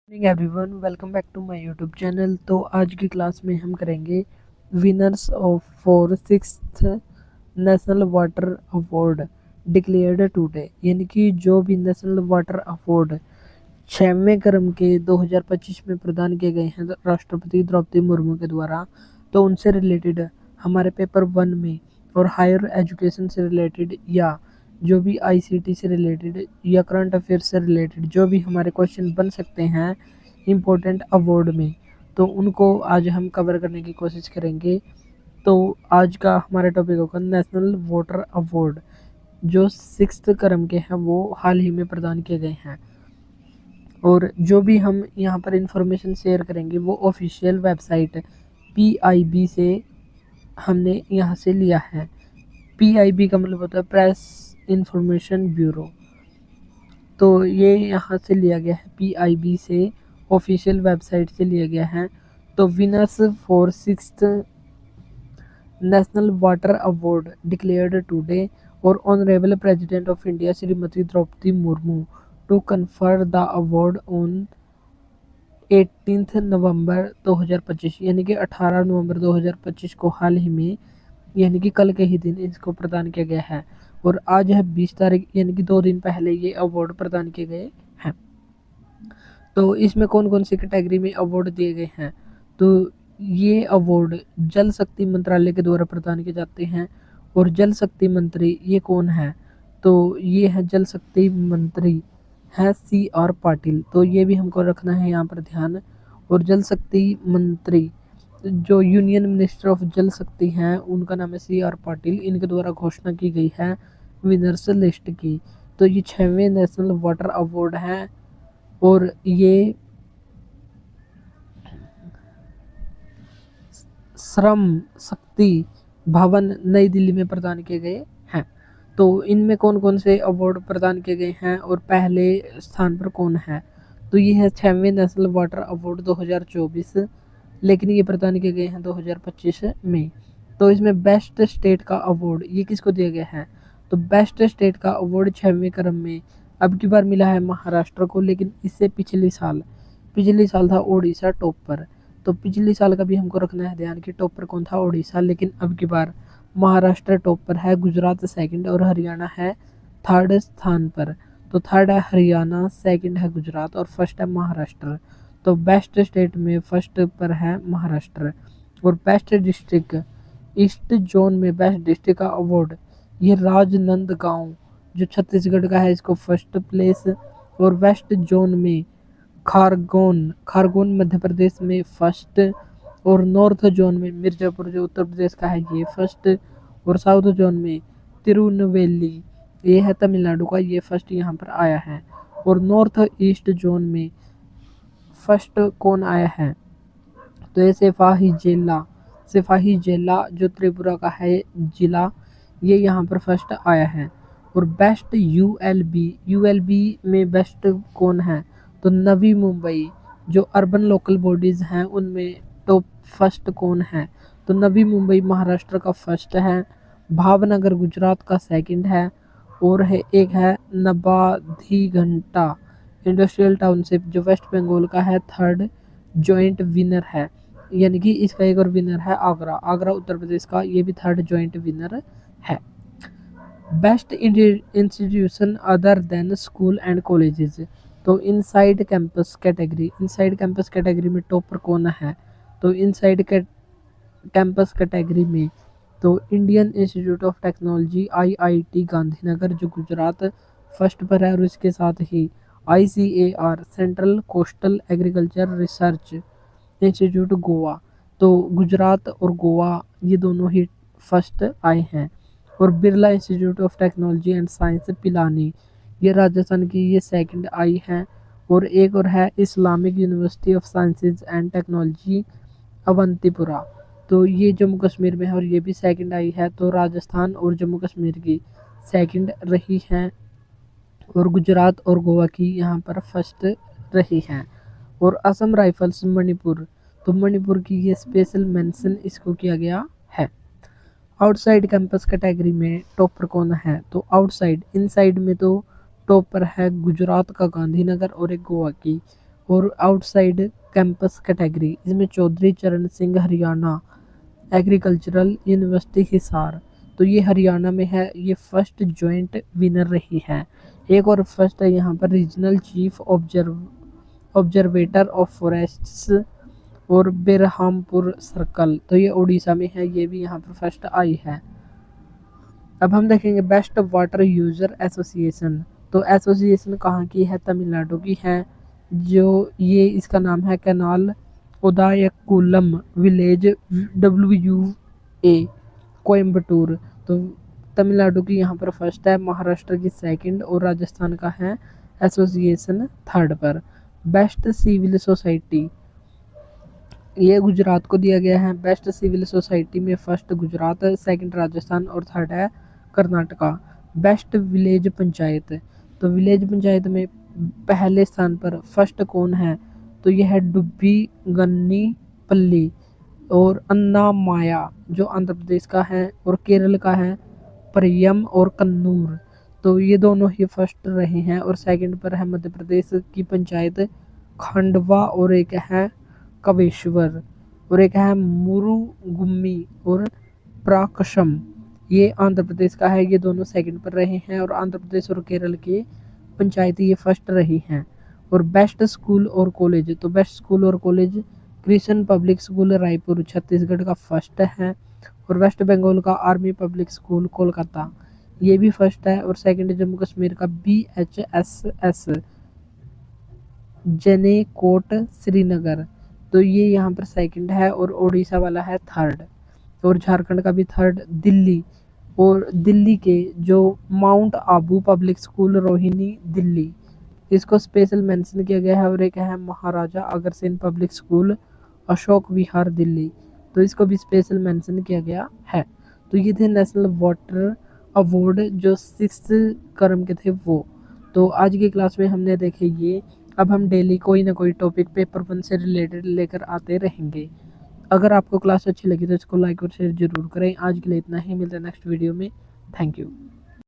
Morning everyone, welcome back to my YouTube channel. तो आज की क्लास में हम करेंगे winners of for sixth national water award declared today, यानी कि जो भी नेशनल वाटर अवार्ड 6वें क्रम के 2025 में प्रदान किए गए हैं राष्ट्रपति द्रौपदी मुर्मू के द्वारा, तो उनसे रिलेटेड हमारे पेपर 1 में और हायर एजुकेशन से रिलेटेड या जो भी आईसीटी से रिलेटेड या करंट अफेयर से रिलेटेड जो भी हमारे क्वेश्चन बन सकते हैं इम्पोर्टेंट अवार्ड में, तो उनको आज हम कवर करने की कोशिश करेंगे। तो आज का हमारा टॉपिक होगा नेशनल वाटर अवार्ड, जो 6th क्रम के हैं वो हाल ही में प्रदान किए गए हैं। और जो भी हम यहाँ पर इंफॉर्मेशन शेयर करेंगे वो ऑफिशियल वेबसाइट PIB से हमने यहाँ से लिया है। PIB का मतलब होता है प्रेस इंफॉर्मेशन ब्यूरो, तो ये यहाँ से लिया गया है PIB से, ऑफिशियल वेबसाइट से लिया गया है। तो winners for sixth national water award declared today और honourable president of India Shrimati Droupadi Murmu to confer the award on 18 November 2025, यानी कि 18 नवंबर 2025 को हाल ही में, यानी कि कल के ही दिन इसको प्रदान किया गया है। और आज है 20 तारीख, यानी कि 2 दिन पहले ये अवार्ड प्रदान किए गए हैं। तो इसमें कौन कौन सी कैटेगरी में अवार्ड दिए गए हैं, तो ये अवार्ड जल शक्ति मंत्रालय के द्वारा प्रदान किए जाते हैं। और जल शक्ति मंत्री ये कौन है, तो ये है जल शक्ति मंत्री है CR पाटिल, तो ये भी हमको रखना है यहाँ पर ध्यान। और जल शक्ति मंत्री जो यूनियन मिनिस्टर ऑफ जल शक्ति हैं उनका नाम है CR पाटिल, इनके द्वारा घोषणा की गई है विनर्स लिस्ट की। तो ये 6वें नेशनल वाटर अवार्ड हैं और ये श्रम शक्ति भवन नई दिल्ली में प्रदान किए गए हैं। तो इनमें कौन कौन से अवार्ड प्रदान किए गए हैं और पहले स्थान पर कौन है, तो ये है 6वें नेशनल वाटर अवार्ड 2024, लेकिन ये प्रदान किए गए हैं 2025 में। तो इसमें बेस्ट स्टेट का अवार्ड ये किसको दिया गया है, तो बेस्ट स्टेट का अवार्ड 6वें क्रम में अब की बार मिला है महाराष्ट्र को, लेकिन इससे पिछले साल था उड़ीसा टॉप पर। तो पिछले साल का भी हमको रखना है ध्यान कि टॉप पर कौन था, उड़ीसा, लेकिन अब की बार महाराष्ट्र टॉप पर है, गुजरात सेकंड और हरियाणा है थर्ड स्थान पर। तो थर्ड है हरियाणा, सेकंड है गुजरात और फर्स्ट है महाराष्ट्र। तो बेस्ट स्टेट में फर्स्ट पर है महाराष्ट्र। और बेस्ट डिस्ट्रिक्ट ईस्ट जोन में बेस्ट डिस्ट्रिक्ट का अवार्ड ये राजनांदगांव जो छत्तीसगढ़ का है, इसको फर्स्ट प्लेस। और वेस्ट जोन में खारगोन मध्य प्रदेश में फर्स्ट। और नॉर्थ जोन में मिर्जापुर जो उत्तर प्रदेश का है ये फर्स्ट। और साउथ जोन में तिरुनेलवेली ये है तमिलनाडु का, ये फर्स्ट यहाँ पर आया है। और नॉर्थ ईस्ट जोन में फर्स्ट कौन आया है, तो ये सिपाही जेला जो त्रिपुरा का है जिला, ये यहाँ पर फर्स्ट आया है। और बेस्ट यूएलबी में बेस्ट कौन है, तो नवी मुंबई जो अर्बन लोकल बॉडीज़ हैं उनमें टॉप फर्स्ट कौन है, तो नवी मुंबई महाराष्ट्र का फर्स्ट है, भावनगर गुजरात का सेकंड है। और है एक है नबाधी घंटा इंडस्ट्रियल टाउनशिप जो वेस्ट बंगाल का है, थर्ड जॉइंट विनर है, यानी कि इसका एक और विनर है आगरा उत्तर प्रदेश का, ये भी थर्ड जॉइंट विनर है। Best institution other than school and colleges, तो इनसाइड कैंपस कैटेगरी में टॉपर कौन है, तो इनसाइड कैंपस कैटेगरी में तो Indian institute of technology IIT Gandhinagar जो गुजरात फर्स्ट पर है। और इसके साथ ही ICAR central coastal agriculture research institute Goa, तो गुजरात और गोवा ये दोनों ही फर्स्ट आए हैं। और Birla institute of technology and science Pilani ये राजस्थान की ये सेकंड आई है। और एक और है Islamic University of Sciences and Technology Awantipora, तो ये जम्मू कश्मीर में है और ये भी सेकंड आई है। तो राजस्थान और जम्मू कश्मीर की सेकंड रही हैं और गुजरात और गोवा की यहाँ पर फर्स्ट रही हैं। और असम राइफल्स मणिपुर, तो मणिपुर की ये स्पेशल मेंशन इसको किया गया है। आउटसाइड कैंपस कैटेगरी में टॉपर कौन है, तो इनसाइड में तो टॉपर है गुजरात का गांधीनगर और एक गोवा की। और आउटसाइड कैंपस कैटेगरी, इसमें चौधरी चरण सिंह हरियाणा एग्रीकल्चरल यूनिवर्सिटी हिसार, तो ये हरियाणा में है, ये फर्स्ट जॉइंट विनर रही है। एक और फर्स्ट है यहाँ पर रीजनल चीफ ऑब्जर्वेटर ऑफ फॉरेस्ट्स और बेरहामपुर सर्कल, तो ये उड़ीसा में है, ये भी यहाँ पर फर्स्ट आई है। अब हम देखेंगे बेस्ट वाटर यूजर एसोसिएशन, तो एसोसिएशन कहाँ की है, तमिलनाडु की है, जो ये इसका नाम है कैनाल उदायकुलम विलेज WA कोयम्बटूर, तो तमिलनाडु की यहाँ पर फर्स्ट है, महाराष्ट्र की सेकंड और राजस्थान का है एसोसिएशन थर्ड पर। बेस्ट सिविल सोसाइटी ये गुजरात को दिया गया है, बेस्ट सिविल सोसाइटी में फर्स्ट गुजरात, सेकंड राजस्थान और थर्ड है कर्नाटका। बेस्ट विलेज पंचायत, तो विलेज पंचायत में पहले स्थान पर फर्स्ट कौन है, तो यह है डुब्बी गन्नी पल्ली और अन्ना माया जो आंध्र प्रदेश का है, और केरल का है परियम और कन्नूर, तो ये दोनों ही फर्स्ट रहे हैं। और सेकंड पर है मध्य प्रदेश की पंचायत खंडवा और एक है कवेश्वर, और एक है मुरुगुम्मी और प्राकशम, ये आंध्र प्रदेश का है, ये दोनों सेकंड पर रहे हैं। और आंध्र प्रदेश और केरल के पंचायती ये फर्स्ट रही हैं। और बेस्ट स्कूल और कॉलेज, तो बेस्ट स्कूल और college Krishna public school Raipur Chhattisgarh का फर्स्ट है, और वेस्ट बंगाल का आर्मी पब्लिक स्कूल कोलकाता ये भी फर्स्ट है, और सेकंड जम्मू कश्मीर का BHSS जनेकोट श्रीनगर, तो ये यहाँ पर सेकंड है, और उड़ीसा वाला है थर्ड, और झारखंड का भी थर्ड दिल्ली, और दिल्ली के जो mount Abu public school Rohini Delhi इसको स्पेशल मेंशन किया गया है, और एक है महाराजा अग्रसेन पब्लिक स्कूल अशोक विहार दिल्ली, तो इसको भी स्पेशल मेंशन किया गया है। तो ये थे नेशनल वाटर अवार्ड जो 6 क्रम के थे वो। तो आज की क्लास में हमने देखे ये, अब हम डेली कोई ना कोई टॉपिक पेपर 1 से रिलेटेड लेकर आते रहेंगे। अगर आपको क्लास अच्छी लगी तो इसको लाइक और शेयर जरूर करें। आज के लिए इतना ही, मिलते हैं नेक्स्ट वीडियो में। Thank you.